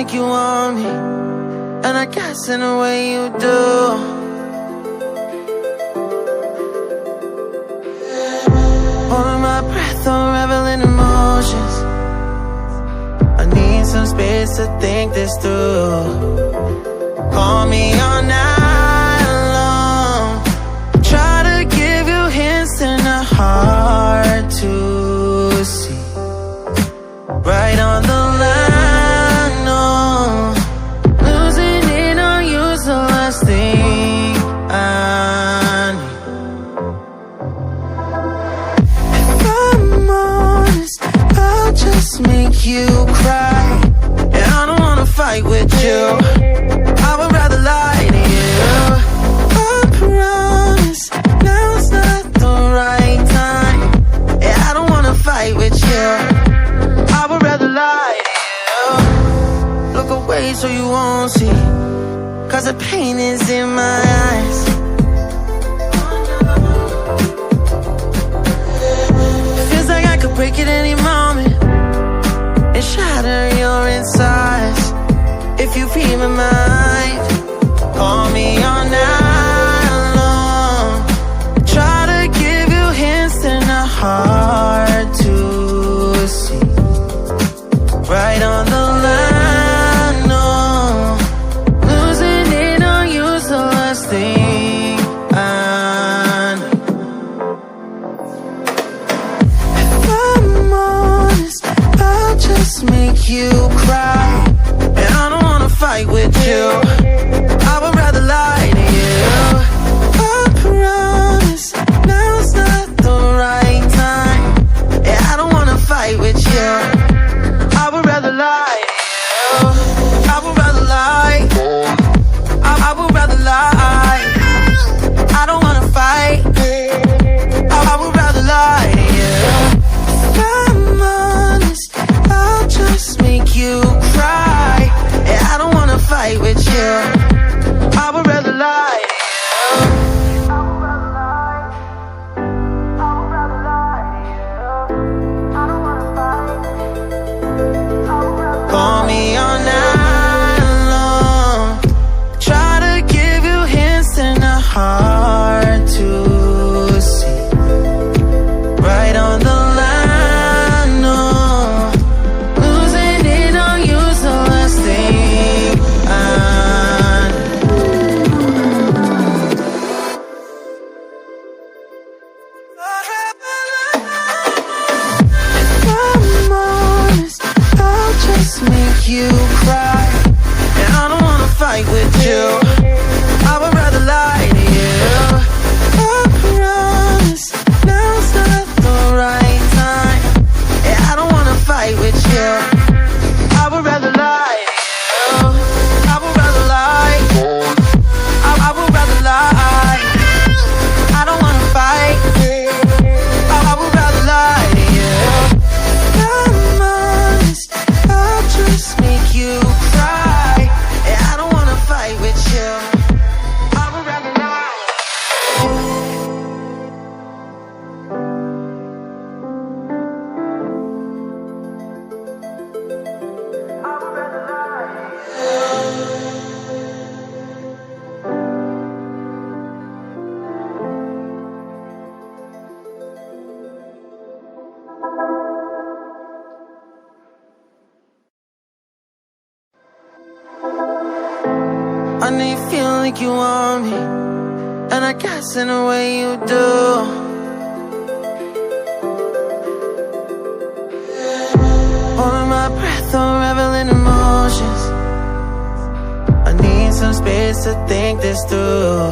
like you want me, and I guess in a way you do. Holding my breath, unraveling emotions. I need some space to think this through. Call me all night long. Try to give you hints and a hard to see. Right on the line, no. Losing it on you's the last thing I need. If I'm honest, I'll just make you cry. And I don't wanna fight with you. I would rather lie to you. I promise now's not the right time. Yeah, I don't wanna fight with you. I would rather lie to you. Look away so you won't see, 'cause the pain is in my eyes. Feels like I could break at any moment and shatter your insides. If you read my mind, call me all night long. Try to give you hints and a hard to see. Right on the line, no. Losing it on you's the last thing I need. If I'm honest, I'll just make you cry. And I don't wanna fight with you. I would rather lie to you. I promise now's not the right time. Yeah, I don't wanna fight with you. I would rather lie to you. I would rather lie. I would rather lie. I don't wanna fight. I would rather lie to you. If I'm honest, I'll just make you cry. Yeah, I don't wanna fight with you. I would rather lie to you. Call me all night long. Try to give you hints and a hard to see. Right on the line, no. Losing it on you's the last thing I need. If I'm honest, I'll just make you cry. And I don't wanna fight with you. I would rather lie to you. I promise now's not the right time. Yeah, I don't wanna fight with you. I would rather lie to you. I would rather lie. I would rather lie. I don't wanna fight. I would rather lie to you. I'm honest, I'll just make you cry. Yeah, I don't wanna fight with you. I would rather lie. I would rather lie. I know you feel like you want me, and I guess in a way you do. Holding my breath, unraveling emotions. I need some space to think this through.